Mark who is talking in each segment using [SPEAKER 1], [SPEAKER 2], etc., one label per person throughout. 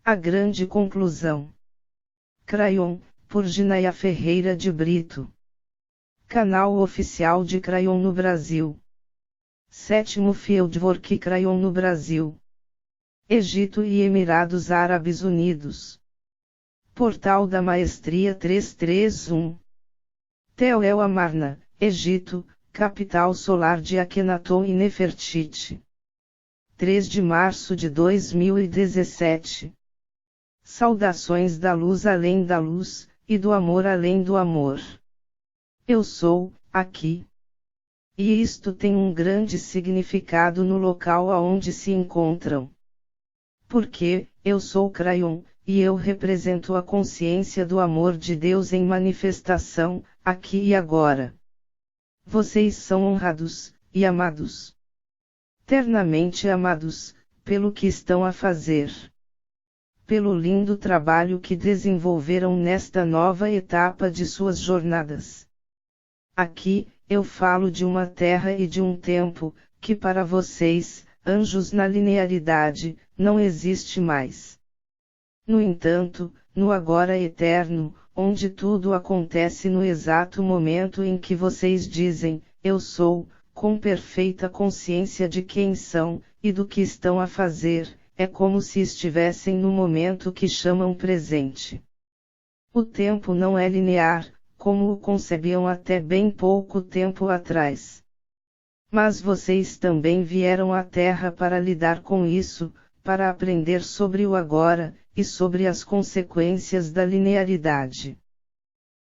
[SPEAKER 1] A grande conclusão. Crayon, por Ginaia Ferreira de Brito. Canal oficial de Crayon no Brasil. 7º Fieldwork Crayon no Brasil. Egito e Emirados Árabes Unidos. Portal da Maestria 331. Tel El Amarna, Egito, capital solar de Akhenaton e Nefertiti. 3 de março de 2017. Saudações da luz além da luz, e do amor além do amor. Eu sou, aqui. E isto tem um grande significado no local aonde se encontram. Porque, eu sou Crayon, e eu represento a consciência do amor de Deus em manifestação, aqui e agora. Vocês são honrados, e amados. Eternamente amados, pelo que estão a fazer. Pelo lindo trabalho que desenvolveram nesta nova etapa de suas jornadas. Aqui, eu falo de uma terra e de um tempo, que para vocês, anjos na linearidade, não existe mais. No entanto, no agora eterno, onde tudo acontece no exato momento em que vocês dizem, eu sou, com perfeita consciência de quem são, e do que estão a fazer, é como se estivessem no momento que chamam presente. O tempo não é linear, como o concebiam até bem pouco tempo atrás. Mas vocês também vieram à Terra para lidar com isso, para aprender sobre o agora, e sobre as consequências da linearidade.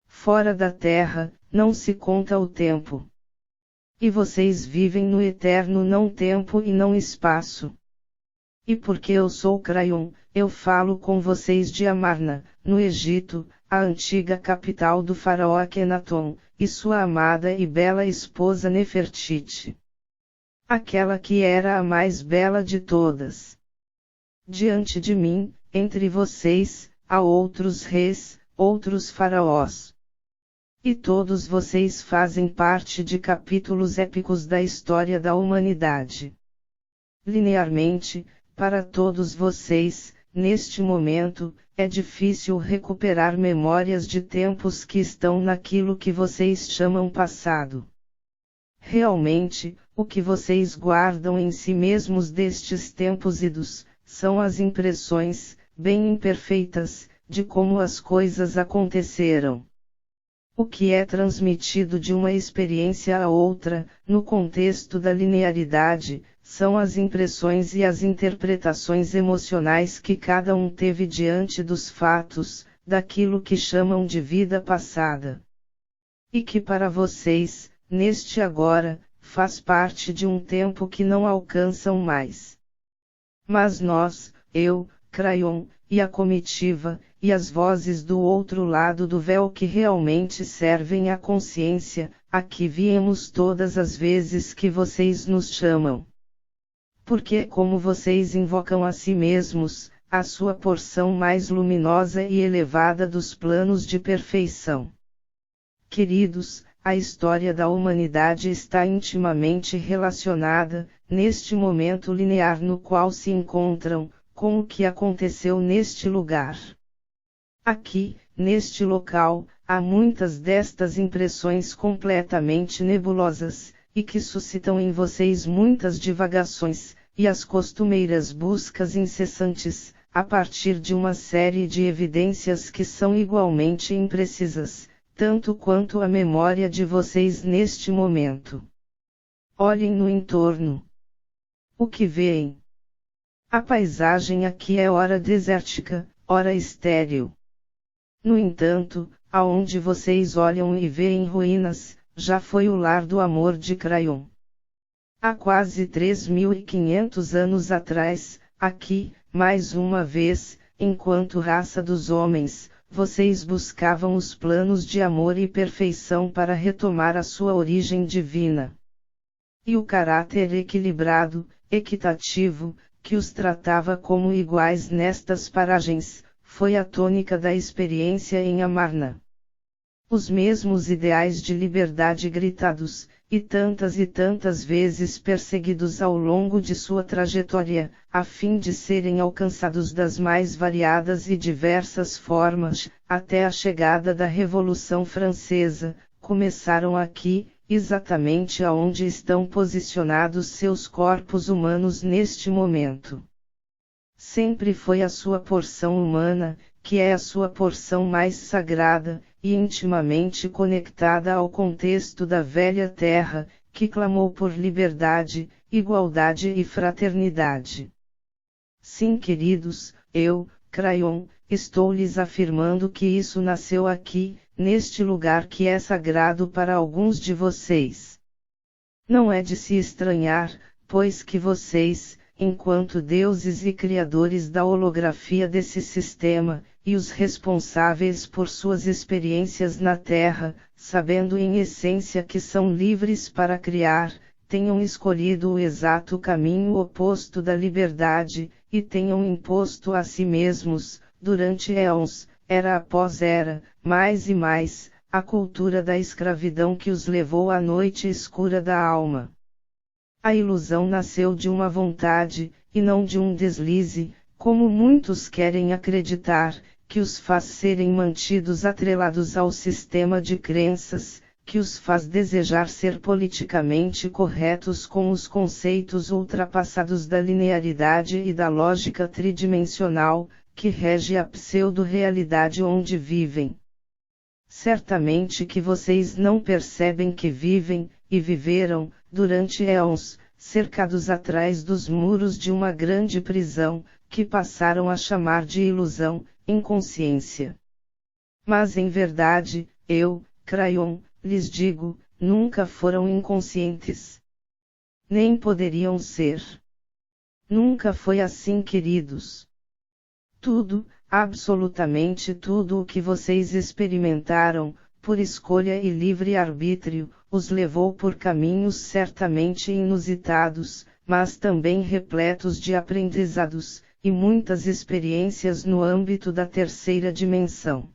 [SPEAKER 1] Fora da Terra, não se conta o tempo. E vocês vivem no eterno não tempo e não espaço. E porque eu sou Crayon, eu falo com vocês de Amarna, no Egito, a antiga capital do faraó Akhenaton, e sua amada e bela esposa Nefertiti. Aquela que era a mais bela de todas. Diante de mim, entre vocês, há outros reis, outros faraós. E todos vocês fazem parte de capítulos épicos da história da humanidade. Linearmente, para todos vocês, neste momento, é difícil recuperar memórias de tempos que estão naquilo que vocês chamam passado. Realmente, o que vocês guardam em si mesmos destes tempos idos, são as impressões, bem imperfeitas, de como as coisas aconteceram. O que é transmitido de uma experiência a outra, no contexto da linearidade, são as impressões e as interpretações emocionais que cada um teve diante dos fatos, daquilo que chamam de vida passada. E que para vocês, neste agora, faz parte de um tempo que não alcançam mais. Mas nós, eu, Crayon, e a comitiva, e as vozes do outro lado do véu que realmente servem à consciência, aqui viemos todas as vezes que vocês nos chamam. Porque como vocês invocam a si mesmos, a sua porção mais luminosa e elevada dos planos de perfeição. Queridos, a história da humanidade está intimamente relacionada, neste momento linear no qual se encontram, com o que aconteceu neste lugar. Aqui, neste local, há muitas destas impressões completamente nebulosas, e que suscitam em vocês muitas divagações, e as costumeiras buscas incessantes, a partir de uma série de evidências que são igualmente imprecisas, tanto quanto a memória de vocês neste momento. Olhem no entorno. O que veem? A paisagem aqui é ora desértica, ora estéril. No entanto, aonde vocês olham e veem ruínas, já foi o lar do amor de Crayon. Há quase 3.500 anos atrás, aqui, mais uma vez, enquanto raça dos homens, vocês buscavam os planos de amor e perfeição para retomar a sua origem divina. E o caráter equilibrado, equitativo, que os tratava como iguais nestas paragens, foi a tônica da experiência em Amarna. Os mesmos ideais de liberdade gritados, e tantas vezes perseguidos ao longo de sua trajetória, a fim de serem alcançados das mais variadas e diversas formas, até a chegada da Revolução Francesa, começaram aqui, exatamente aonde estão posicionados seus corpos humanos neste momento. Sempre foi a sua porção humana, que é a sua porção mais sagrada, e intimamente conectada ao contexto da velha terra, que clamou por liberdade, igualdade e fraternidade. Sim, queridos, eu, Crayon, estou lhes afirmando que isso nasceu aqui, neste lugar que é sagrado para alguns de vocês. Não é de se estranhar, pois que vocês, enquanto deuses e criadores da holografia desse sistema, e os responsáveis por suas experiências na Terra, sabendo em essência que são livres para criar, tenham escolhido o exato caminho oposto da liberdade, e tenham imposto a si mesmos, durante éons, era após era, mais e mais, a cultura da escravidão que os levou à noite escura da alma. A ilusão nasceu de uma vontade, e não de um deslize, como muitos querem acreditar, que os faz serem mantidos atrelados ao sistema de crenças, que os faz desejar ser politicamente corretos com os conceitos ultrapassados da linearidade e da lógica tridimensional, que rege a pseudo-realidade onde vivem. Certamente que vocês não percebem que vivem, e viveram, durante éons, cercados atrás dos muros de uma grande prisão, que passaram a chamar de ilusão, inconsciência. Mas em verdade, eu, Crayon, lhes digo, nunca foram inconscientes. Nem poderiam ser. Nunca foi assim, queridos. Tudo, absolutamente tudo o que vocês experimentaram, por escolha e livre arbítrio, os levou por caminhos certamente inusitados, mas também repletos de aprendizados, e muitas experiências no âmbito da terceira dimensão.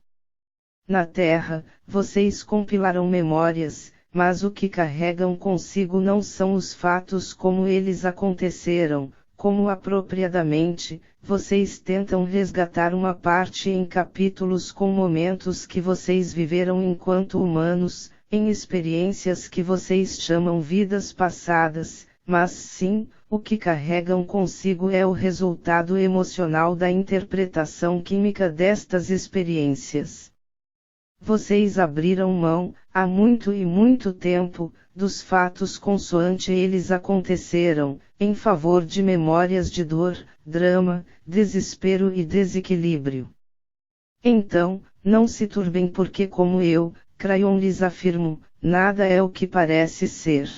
[SPEAKER 1] Na Terra, vocês compilaram memórias, mas o que carregam consigo não são os fatos como eles aconteceram, como apropriadamente, vocês tentam resgatar uma parte em capítulos com momentos que vocês viveram enquanto humanos, em experiências que vocês chamam vidas passadas, mas sim, o que carregam consigo é o resultado emocional da interpretação química destas experiências. Vocês abriram mão, há muito e muito tempo, dos fatos consoante eles aconteceram, em favor de memórias de dor, drama, desespero e desequilíbrio. Então, não se turbem porque como eu, Crayon lhes afirmo, nada é o que parece ser.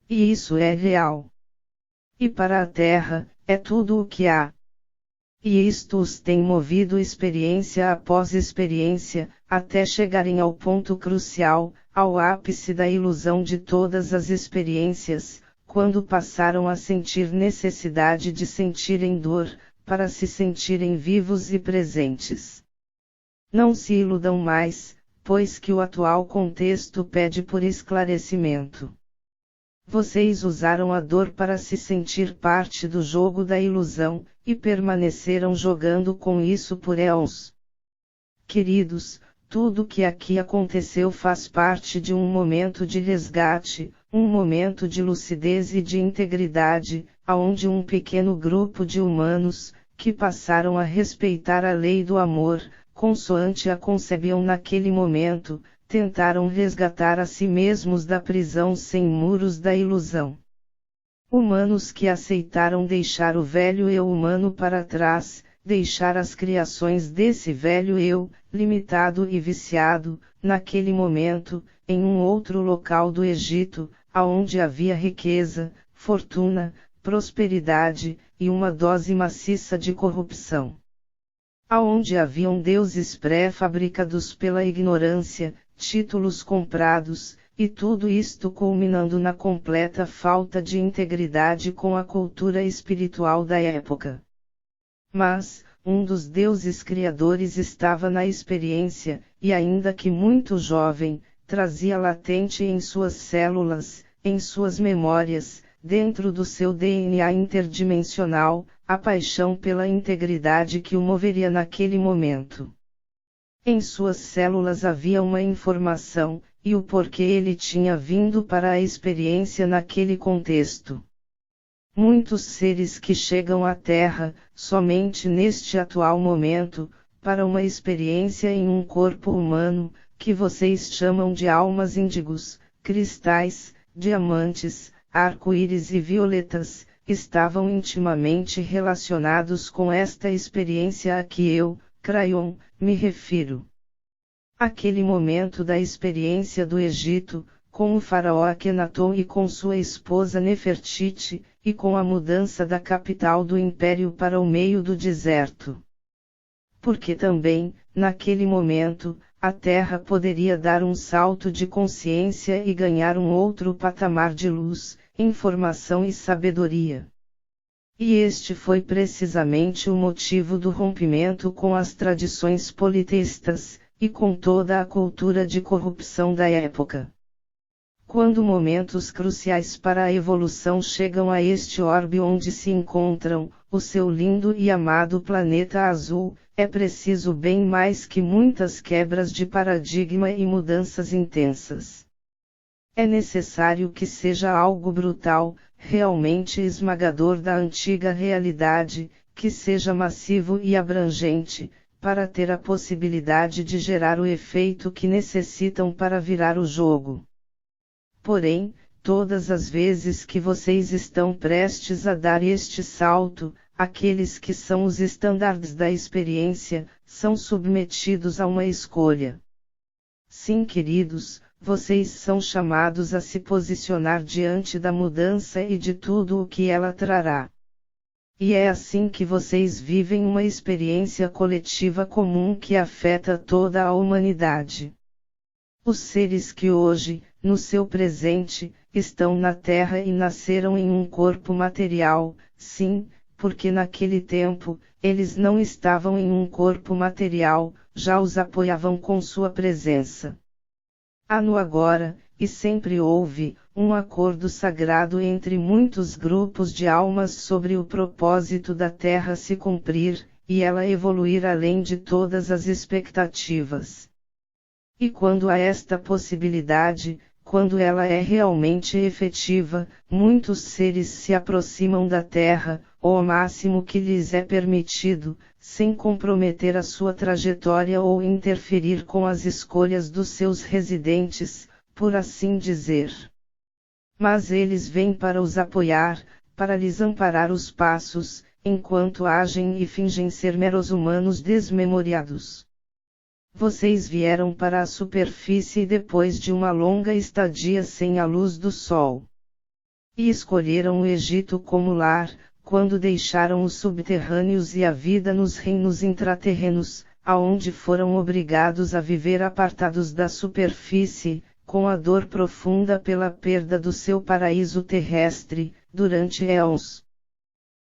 [SPEAKER 1] E isso é real. E para a Terra, é tudo o que há. E isto os tem movido experiência após experiência, até chegarem ao ponto crucial, ao ápice da ilusão de todas as experiências, quando passaram a sentir necessidade de sentirem dor, para se sentirem vivos e presentes. Não se iludam mais, pois que o atual contexto pede por esclarecimento. Vocês usaram a dor para se sentir parte do jogo da ilusão, e permaneceram jogando com isso por éons. Queridos, tudo que aqui aconteceu faz parte de um momento de resgate, um momento de lucidez e de integridade, aonde um pequeno grupo de humanos, que passaram a respeitar a lei do amor, consoante a concebiam naquele momento, tentaram resgatar a si mesmos da prisão sem muros da ilusão. Humanos que aceitaram deixar o velho eu humano para trás, deixar as criações desse velho eu, limitado e viciado, naquele momento, em um outro local do Egito, aonde havia riqueza, fortuna, prosperidade, e uma dose maciça de corrupção. Aonde haviam deuses pré-fabricados pela ignorância, títulos comprados, e tudo isto culminando na completa falta de integridade com a cultura espiritual da época. Mas, um dos deuses criadores estava na experiência, e ainda que muito jovem, trazia latente em suas células, em suas memórias, dentro do seu DNA interdimensional, a paixão pela integridade que o moveria naquele momento. Em suas células havia uma informação, e o porquê ele tinha vindo para a experiência naquele contexto. Muitos seres que chegam à Terra, somente neste atual momento, para uma experiência em um corpo humano, que vocês chamam de almas índigos, cristais, diamantes, arco-íris e violetas, estavam intimamente relacionados com esta experiência a que eu, Crayon, me refiro. Aquele momento da experiência do Egito, com o faraó Akhenaton e com sua esposa Nefertiti, e com a mudança da capital do império para o meio do deserto. Porque também, naquele momento, a Terra poderia dar um salto de consciência e ganhar um outro patamar de luz, informação e sabedoria. E este foi precisamente o motivo do rompimento com as tradições politeístas, e com toda a cultura de corrupção da época. Quando momentos cruciais para a evolução chegam a este orbe onde se encontram, o seu lindo e amado planeta azul, é preciso bem mais que muitas quebras de paradigma e mudanças intensas. É necessário que seja algo brutal, realmente esmagador da antiga realidade, que seja massivo e abrangente, para ter a possibilidade de gerar o efeito que necessitam para virar o jogo. Porém, todas as vezes que vocês estão prestes a dar este salto, aqueles que são os estándares da experiência, são submetidos a uma escolha. Sim, queridos, vocês são chamados a se posicionar diante da mudança e de tudo o que ela trará. E é assim que vocês vivem uma experiência coletiva comum que afeta toda a humanidade. Os seres que hoje, no seu presente, estão na Terra e nasceram em um corpo material, sim, porque naquele tempo, eles não estavam em um corpo material, já os apoiavam com sua presença. Há no agora, e sempre houve, um acordo sagrado entre muitos grupos de almas sobre o propósito da Terra se cumprir, e ela evoluir além de todas as expectativas. E quando há esta possibilidade, quando ela é realmente efetiva, muitos seres se aproximam da Terra, ao máximo que lhes é permitido, sem comprometer a sua trajetória ou interferir com as escolhas dos seus residentes, por assim dizer. Mas eles vêm para os apoiar, para lhes amparar os passos, enquanto agem e fingem ser meros humanos desmemoriados. Vocês vieram para a superfície depois de uma longa estadia sem a luz do sol. E escolheram o Egito como lar, quando deixaram os subterrâneos e a vida nos reinos intraterrenos, aonde foram obrigados a viver apartados da superfície, com a dor profunda pela perda do seu paraíso terrestre, durante éons.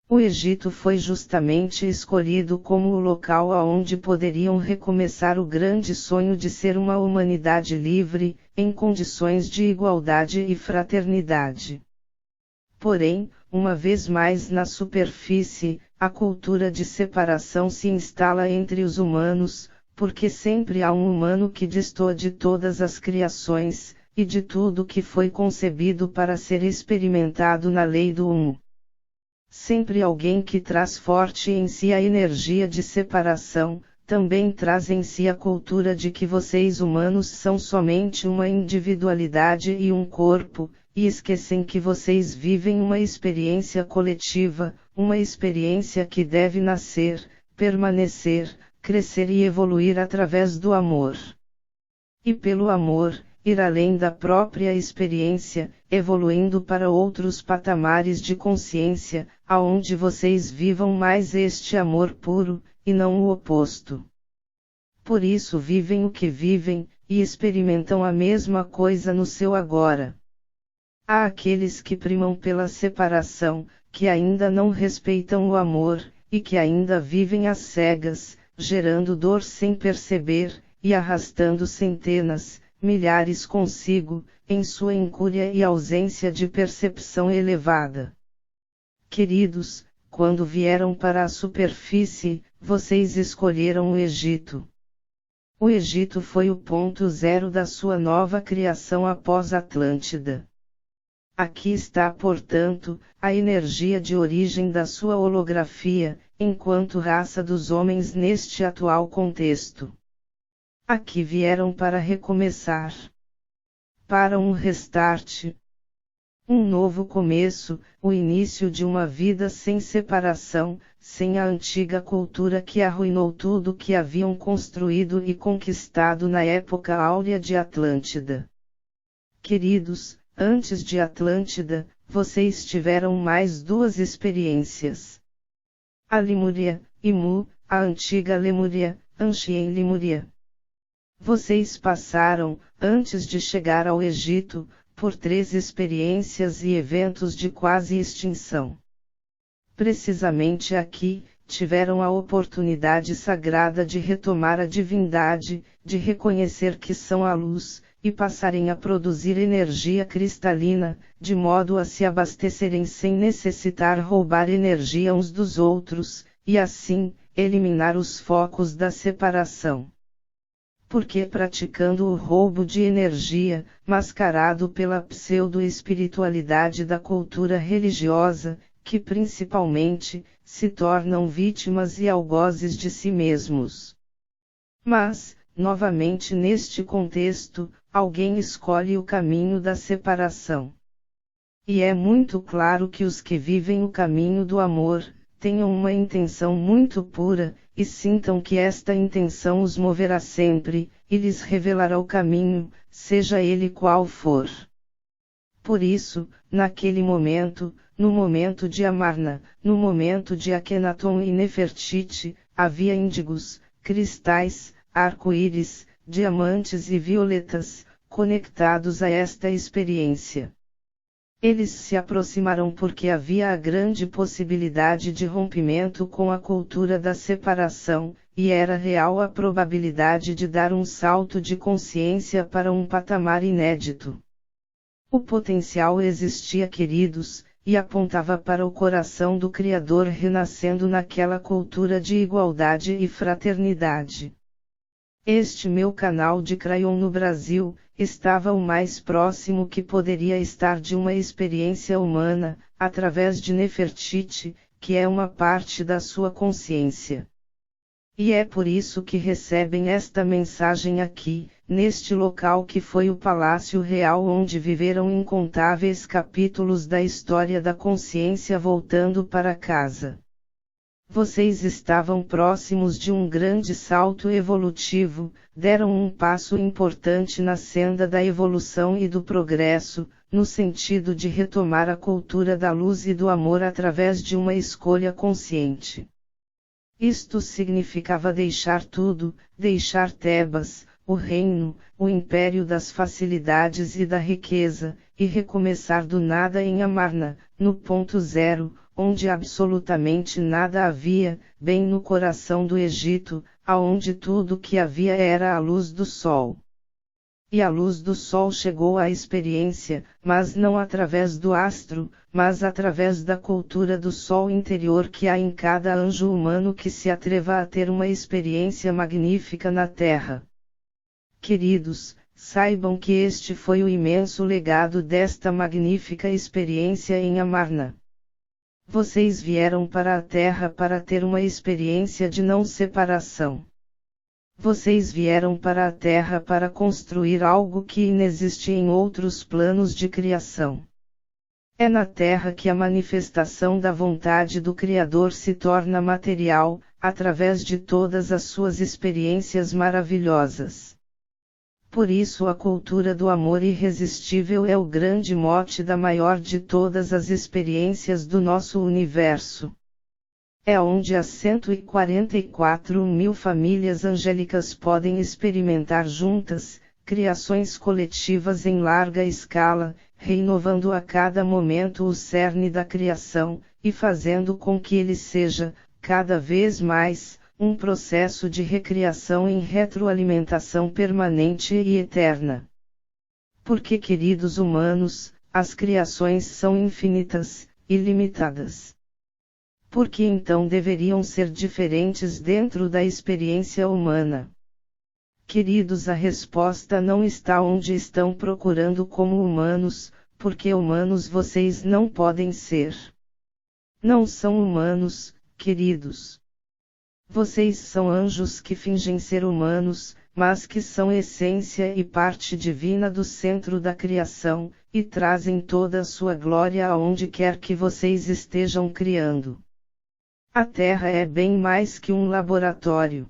[SPEAKER 1] O Egito foi justamente escolhido como o local aonde poderiam recomeçar o grande sonho de ser uma humanidade livre, em condições de igualdade e fraternidade. Porém, uma vez mais na superfície, a cultura de separação se instala entre os humanos, porque sempre há um humano que destoa de todas as criações, e de tudo que foi concebido para ser experimentado na lei do um. Sempre alguém que traz forte em si a energia de separação, também traz em si a cultura de que vocês humanos são somente uma individualidade e um corpo, e esquecem que vocês vivem uma experiência coletiva, uma experiência que deve nascer, permanecer, crescer e evoluir através do amor. E pelo amor, ir além da própria experiência, evoluindo para outros patamares de consciência, aonde vocês vivam mais este amor puro, e não o oposto. Por isso vivem o que vivem, e experimentam a mesma coisa no seu agora. Há aqueles que primam pela separação, que ainda não respeitam o amor, e que ainda vivem às cegas, gerando dor sem perceber, e arrastando centenas, milhares consigo, em sua incúria e ausência de percepção elevada. Queridos, quando vieram para a superfície, vocês escolheram o Egito. O Egito foi o ponto zero da sua nova criação após Atlântida. Aqui está, portanto, a energia de origem da sua holografia, enquanto raça dos homens neste atual contexto. Aqui vieram para recomeçar. Para um restart. Um novo começo, o início de uma vida sem separação, sem a antiga cultura que arruinou tudo que haviam construído e conquistado na época áurea de Atlântida. Queridos, antes de Atlântida, vocês tiveram mais duas experiências. A Limúria, Imu, a antiga Lemúria, Anshien Limúria. Vocês passaram, antes de chegar ao Egito, por 3 experiências e eventos de quase extinção. Precisamente aqui, tiveram a oportunidade sagrada de retomar a divindade, de reconhecer que são a luz, e passarem a produzir energia cristalina, de modo a se abastecerem sem necessitar roubar energia uns dos outros, e assim, eliminar os focos da separação. Porque praticando o roubo de energia, mascarado pela pseudo-espiritualidade da cultura religiosa, que principalmente, se tornam vítimas e algozes de si mesmos. Mas, novamente neste contexto, alguém escolhe o caminho da separação. E é muito claro que os que vivem o caminho do amor, tenham uma intenção muito pura, e sintam que esta intenção os moverá sempre, e lhes revelará o caminho, seja ele qual for. Por isso, naquele momento, no momento de Amarna, no momento de Akhenaton e Nefertiti, havia índigos, cristais, arco-íris, diamantes e violetas, conectados a esta experiência. Eles se aproximaram porque havia a grande possibilidade de rompimento com a cultura da separação, e era real a probabilidade de dar um salto de consciência para um patamar inédito. O potencial existia, queridos, e apontava para o coração do Criador renascendo naquela cultura de igualdade e fraternidade. Este meu canal de Crayon no Brasil, estava o mais próximo que poderia estar de uma experiência humana, através de Nefertiti, que é uma parte da sua consciência. E é por isso que recebem esta mensagem aqui, neste local que foi o Palácio Real onde viveram incontáveis capítulos da história da consciência voltando para casa. Vocês estavam próximos de um grande salto evolutivo, deram um passo importante na senda da evolução e do progresso, no sentido de retomar a cultura da luz e do amor através de uma escolha consciente. Isto significava deixar tudo, deixar Tebas, o reino, o império das facilidades e da riqueza, e recomeçar do nada em Amarna, no ponto zero, onde absolutamente nada havia, bem no coração do Egito, aonde tudo que havia era a luz do sol. E a luz do sol chegou à experiência, mas não através do astro, mas através da cultura do sol interior que há em cada anjo humano que se atreva a ter uma experiência magnífica na Terra. Queridos, saibam que este foi o imenso legado desta magnífica experiência em Amarna. Vocês vieram para a Terra para ter uma experiência de não separação. Vocês vieram para a Terra para construir algo que inexiste em outros planos de criação. É na Terra que a manifestação da vontade do Criador se torna material, através de todas as suas experiências maravilhosas. Por isso a cultura do amor irresistível é o grande mote da maior de todas as experiências do nosso universo. É onde as 144.000 famílias angélicas podem experimentar juntas, criações coletivas em larga escala, renovando a cada momento o cerne da criação, e fazendo com que ele seja, cada vez mais, um processo de recriação em retroalimentação permanente e eterna. Porque, queridos humanos, as criações são infinitas, ilimitadas. Por que então deveriam ser diferentes dentro da experiência humana? Queridos, a resposta não está onde estão procurando como humanos, porque humanos vocês não podem ser. Não são humanos, queridos. Vocês são anjos que fingem ser humanos, mas que são essência e parte divina do centro da criação, e trazem toda a sua glória aonde quer que vocês estejam criando. A Terra é bem mais que um laboratório.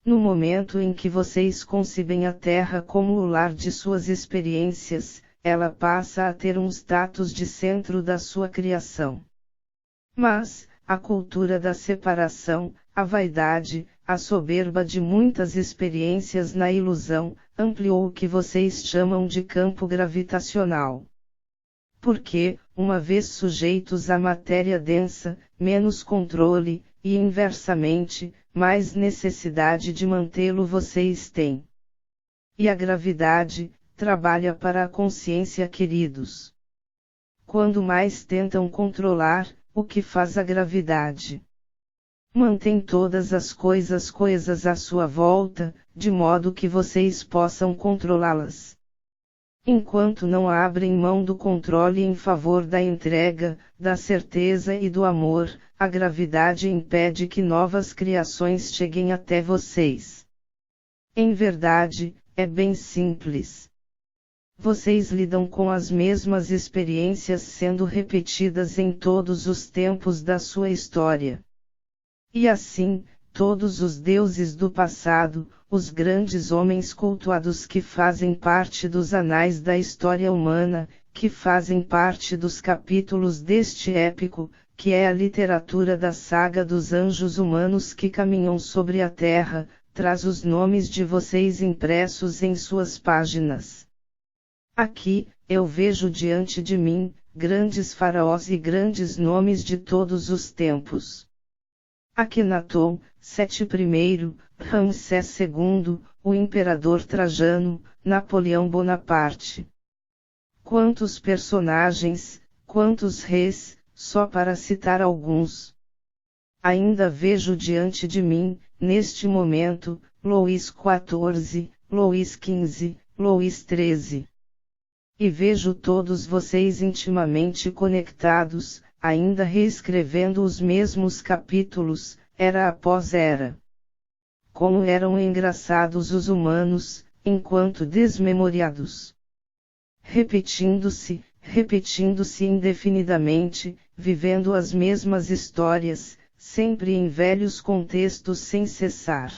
[SPEAKER 1] No momento em que vocês concebem a Terra como o lar de suas experiências, ela passa a ter um status de centro da sua criação. Mas, a cultura da separação, a vaidade, a soberba de muitas experiências na ilusão, ampliou o que vocês chamam de campo gravitacional. Porque, uma vez sujeitos à matéria densa, menos controle, e inversamente, mais necessidade de mantê-lo vocês têm. E a gravidade, trabalha para a consciência, queridos. Quando mais tentam controlar, o que faz a gravidade? Mantém todas as coisas coesas à sua volta, de modo que vocês possam controlá-las. Enquanto não abrem mão do controle em favor da entrega, da certeza e do amor, a gravidade impede que novas criações cheguem até vocês. Em verdade, é bem simples. Vocês lidam com as mesmas experiências sendo repetidas em todos os tempos da sua história. E assim, todos os deuses do passado, os grandes homens cultuados que fazem parte dos anais da história humana, que fazem parte dos capítulos deste épico, que é a literatura da saga dos anjos humanos que caminham sobre a terra, traz os nomes de vocês impressos em suas páginas. Aqui, eu vejo diante de mim, grandes faraós e grandes nomes de todos os tempos. Akhenaton, Sete I, Ramsés II, o Imperador Trajano, Napoleão Bonaparte. Quantos personagens, quantos reis, só para citar alguns. Ainda vejo diante de mim, neste momento, Luís XIV, Luís XV, Luís XIII. E vejo todos vocês intimamente conectados, ainda reescrevendo os mesmos capítulos, era após era. Como eram engraçados os humanos, enquanto desmemoriados. Repetindo-se indefinidamente, vivendo as mesmas histórias, sempre em velhos contextos sem cessar.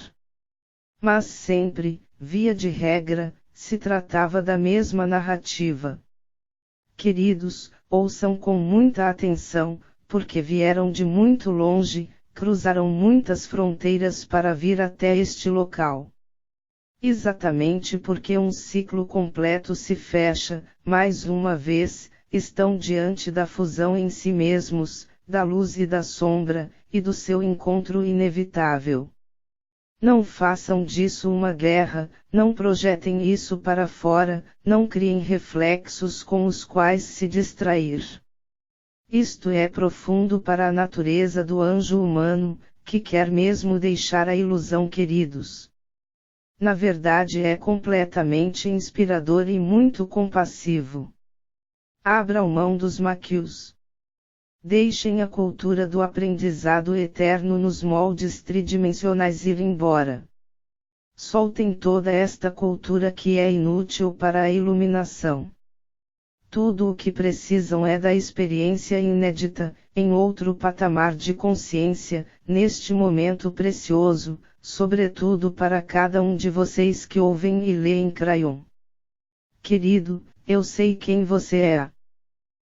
[SPEAKER 1] Mas sempre, via de regra, se tratava da mesma narrativa. Queridos, ouçam com muita atenção, porque vieram de muito longe, cruzaram muitas fronteiras para vir até este local. Exatamente porque um ciclo completo se fecha, mais uma vez, estão diante da fusão em si mesmos, da luz e da sombra, e do seu encontro inevitável. Não façam disso uma guerra, não projetem isso para fora, não criem reflexos com os quais se distrair. Isto é profundo para a natureza do anjo humano, que quer mesmo deixar a ilusão, queridos. Na verdade é completamente inspirador e muito compassivo. Abram mão dos maquios. Deixem a cultura do aprendizado eterno nos moldes tridimensionais ir embora. Soltem toda esta cultura que é inútil para a iluminação. Tudo o que precisam é da experiência inédita, em outro patamar de consciência, neste momento precioso, sobretudo para cada um de vocês que ouvem e leem Crayon. Querido, eu sei quem você é.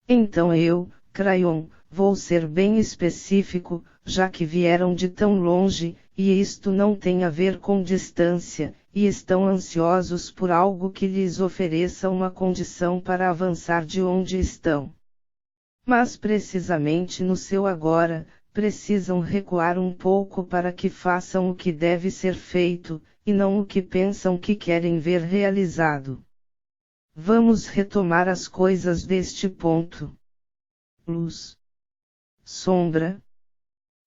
[SPEAKER 1] Então eu, Crayon, vou ser bem específico, já que vieram de tão longe, e isto não tem a ver com distância, e estão ansiosos por algo que lhes ofereça uma condição para avançar de onde estão. Mas precisamente no seu agora, precisam recuar um pouco para que façam o que deve ser feito, e não o que pensam que querem ver realizado. Vamos retomar as coisas deste ponto. Luz, sombra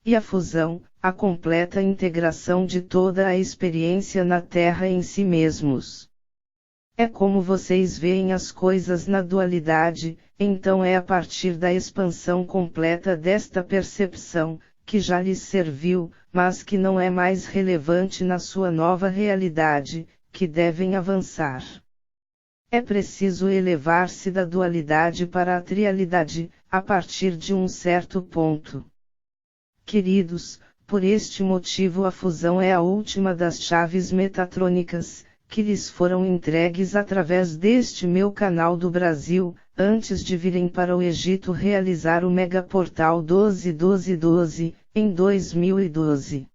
[SPEAKER 1] e a fusão, a completa integração de toda a experiência na Terra em si mesmos. É como vocês veem as coisas na dualidade, então é a partir da expansão completa desta percepção, que já lhes serviu, mas que não é mais relevante na sua nova realidade, que devem avançar. É preciso elevar-se da dualidade para a trialidade, a partir de um certo ponto. Queridos, por este motivo a fusão é a última das chaves metatrônicas, que lhes foram entregues através deste meu canal do Brasil, antes de virem para o Egito realizar o Megaportal 121212, em 2012.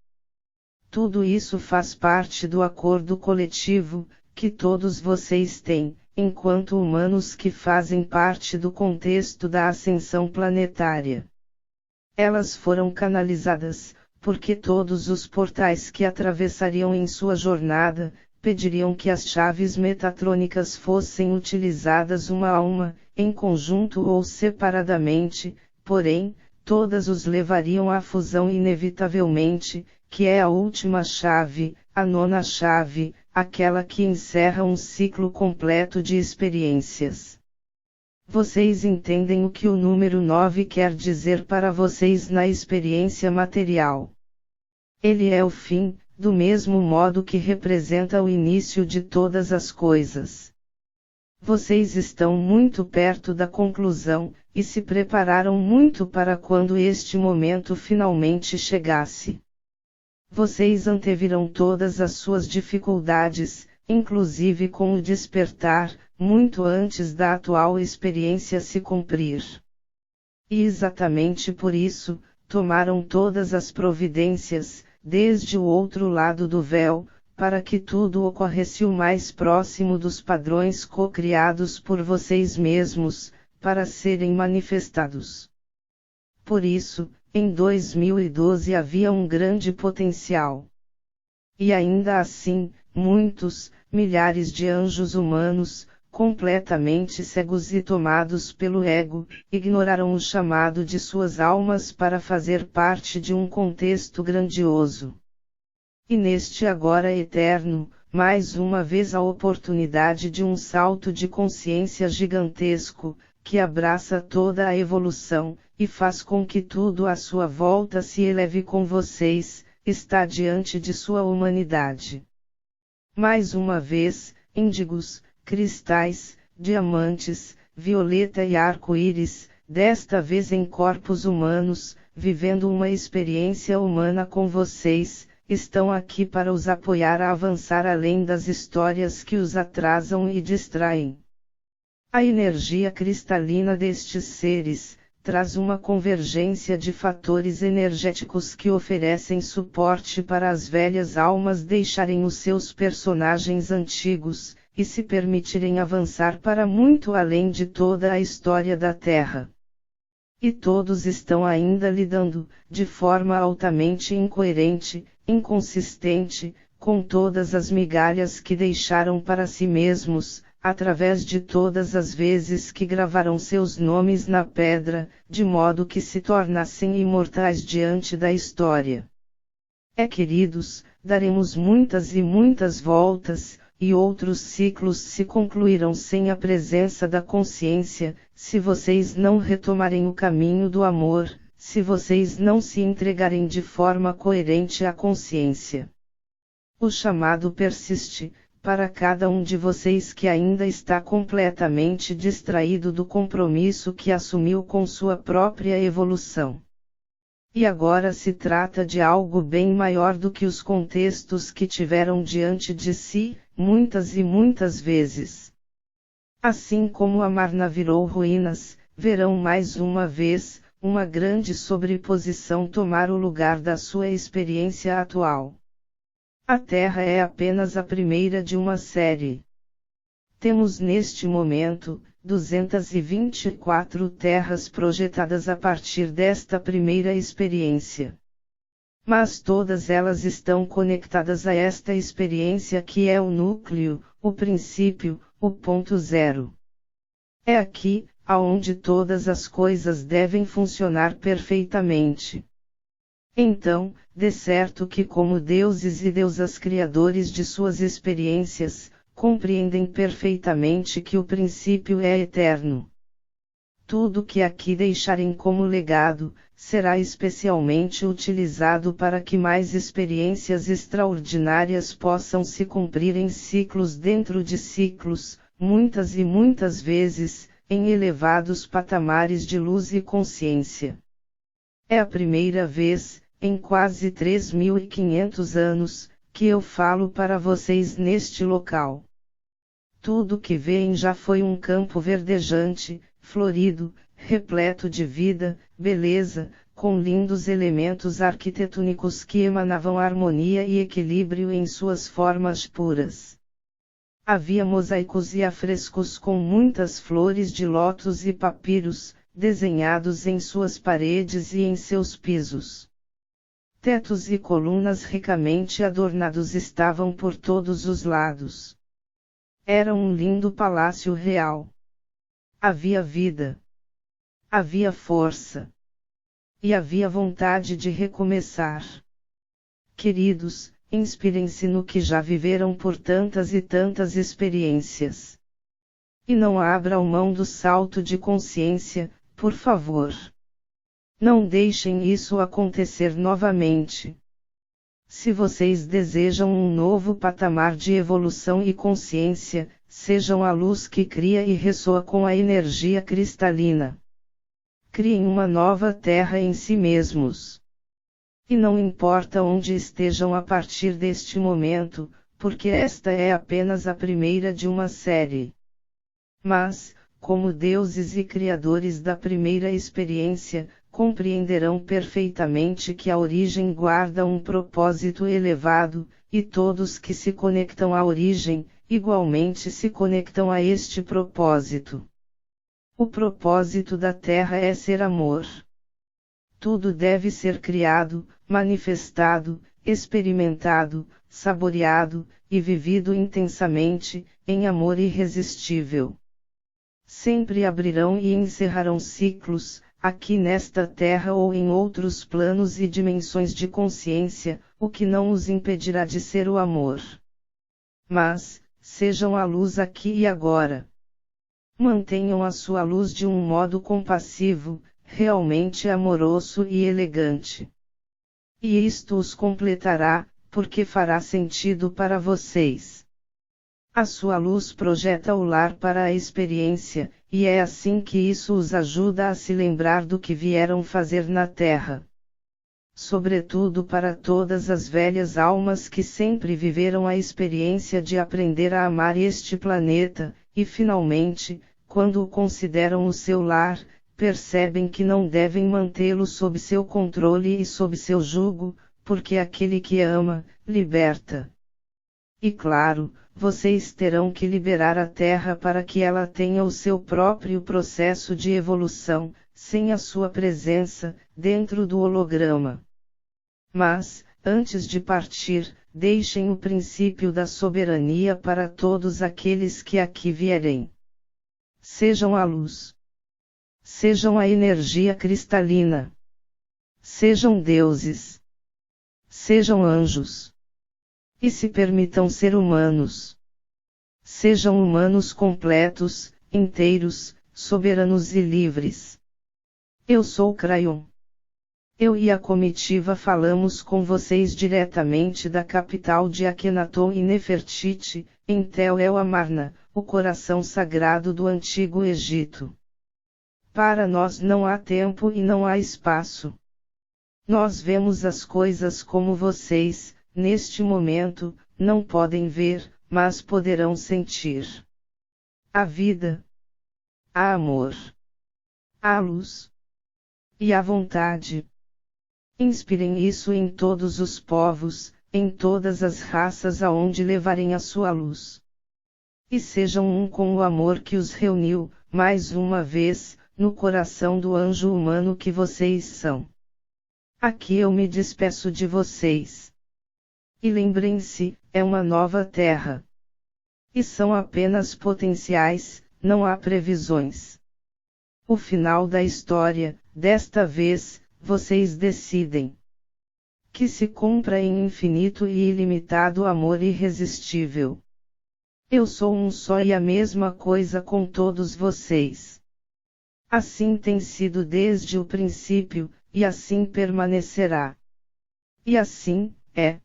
[SPEAKER 1] Tudo isso faz parte do acordo coletivo, que todos vocês têm, enquanto humanos que fazem parte do contexto da ascensão planetária. Elas foram canalizadas, porque todos os portais que atravessariam em sua jornada, pediriam que as chaves metatrônicas fossem utilizadas uma a uma, em conjunto ou separadamente, porém, todas os levariam à fusão inevitavelmente, que é a última chave, a nona chave, aquela que encerra um ciclo completo de experiências. Vocês entendem o que o número 9 quer dizer para vocês na experiência material. Ele é o fim, do mesmo modo que representa o início de todas as coisas. Vocês estão muito perto da conclusão, e se prepararam muito para quando este momento finalmente chegasse. Vocês anteviram todas as suas dificuldades, inclusive com o despertar, muito antes da atual experiência se cumprir. E exatamente por isso, tomaram todas as providências, desde o outro lado do véu, para que tudo ocorresse o mais próximo dos padrões co-criados por vocês mesmos, para serem manifestados. Por isso, em 2012 havia um grande potencial. E ainda assim, muitos, milhares de anjos humanos, completamente cegos e tomados pelo ego, ignoraram o chamado de suas almas para fazer parte de um contexto grandioso. E neste agora eterno, mais uma vez a oportunidade de um salto de consciência gigantesco, que abraça toda a evolução, e faz com que tudo à sua volta se eleve com vocês, está diante de sua humanidade. Mais uma vez, índigos, cristais, diamantes, violeta e arco-íris, desta vez em corpos humanos, vivendo uma experiência humana com vocês, estão aqui para os apoiar a avançar além das histórias que os atrasam e distraem. A energia cristalina destes seres traz uma convergência de fatores energéticos que oferecem suporte para as velhas almas deixarem os seus personagens antigos, e se permitirem avançar para muito além de toda a história da Terra. E todos estão ainda lidando, de forma altamente incoerente, inconsistente, com todas as migalhas que deixaram para si mesmos, através de todas as vezes que gravaram seus nomes na pedra, de modo que se tornassem imortais diante da história. Queridos, daremos muitas e muitas voltas, e outros ciclos se concluirão sem a presença da consciência, se vocês não retomarem o caminho do amor, se vocês não se entregarem de forma coerente à consciência. O chamado persiste, para cada um de vocês que ainda está completamente distraído do compromisso que assumiu com sua própria evolução. E agora se trata de algo bem maior do que os contextos que tiveram diante de si, muitas e muitas vezes. Assim como a Marna virou ruínas, verão mais uma vez, uma grande sobreposição tomar o lugar da sua experiência atual. A Terra é apenas a primeira de uma série. Temos neste momento 224 terras projetadas a partir desta primeira experiência. Mas todas elas estão conectadas a esta experiência que é o núcleo, o princípio, o ponto zero. É aqui, aonde todas as coisas devem funcionar perfeitamente. Então, de certo que como deuses e deusas criadores de suas experiências, compreendem perfeitamente que o princípio é eterno. Tudo que aqui deixarem como legado, será especialmente utilizado para que mais experiências extraordinárias possam se cumprir em ciclos dentro de ciclos, muitas e muitas vezes, em elevados patamares de luz e consciência. É a primeira vez, em quase 3.500 anos, que eu falo para vocês neste local. Tudo que veem já foi um campo verdejante, florido, repleto de vida, beleza, com lindos elementos arquitetônicos que emanavam harmonia e equilíbrio em suas formas puras. Havia mosaicos e afrescos com muitas flores de lótus e papiros, desenhados em suas paredes e em seus pisos. Tetos e colunas ricamente adornados estavam por todos os lados. Era um lindo palácio real. Havia vida. Havia força. E havia vontade de recomeçar. Queridos, inspirem-se no que já viveram por tantas e tantas experiências. E não abram mão do salto de consciência, por favor. Não deixem isso acontecer novamente. Se vocês desejam um novo patamar de evolução e consciência, sejam a luz que cria e ressoa com a energia cristalina. Criem uma nova terra em si mesmos. E não importa onde estejam a partir deste momento, porque esta é apenas a primeira de uma série. Mas, como deuses e criadores da primeira experiência, compreenderão perfeitamente que a origem guarda um propósito elevado, e todos que se conectam à origem, igualmente se conectam a este propósito. O propósito da Terra é ser amor. Tudo deve ser criado, manifestado, experimentado, saboreado, e vivido intensamente, em amor irresistível. Sempre abrirão e encerrarão ciclos, aqui nesta terra ou em outros planos e dimensões de consciência, o que não os impedirá de ser o amor. Mas, sejam a luz aqui e agora. Mantenham a sua luz de um modo compassivo, realmente amoroso e elegante. E isto os completará, porque fará sentido para vocês. A sua luz projeta o lar para a experiência, e é assim que isso os ajuda a se lembrar do que vieram fazer na Terra. Sobretudo para todas as velhas almas que sempre viveram a experiência de aprender a amar este planeta, e finalmente, quando o consideram o seu lar, percebem que não devem mantê-lo sob seu controle e sob seu jugo, porque aquele que ama, liberta. E claro, vocês terão que liberar a Terra para que ela tenha o seu próprio processo de evolução, sem a sua presença, dentro do holograma. Mas, antes de partir, deixem o princípio da soberania para todos aqueles que aqui vierem. Sejam a luz. Sejam a energia cristalina. Sejam deuses. Sejam anjos. E se permitam ser humanos. Sejam humanos completos, inteiros, soberanos e livres. Eu sou Crayon. Eu e a comitiva falamos com vocês diretamente da capital de Akhenaton e Nefertiti, em Tel El Amarna, o coração sagrado do Antigo Egito. Para nós não há tempo e não há espaço. Nós vemos as coisas como vocês, neste momento, não podem ver, mas poderão sentir. A vida. Há amor. Há luz. E há vontade. Inspirem isso em todos os povos, em todas as raças aonde levarem a sua luz. e sejam um com o amor que os reuniu, mais uma vez, no coração do anjo humano que vocês são. Aqui eu me despeço de vocês. E lembrem-se, é uma nova terra. E são apenas potenciais, não há previsões. O final da história, desta vez, vocês decidem. Que se cumpra em infinito e ilimitado amor irresistível. Eu sou um só e a mesma coisa com todos vocês. Assim tem sido desde o princípio, e assim permanecerá. E assim, é.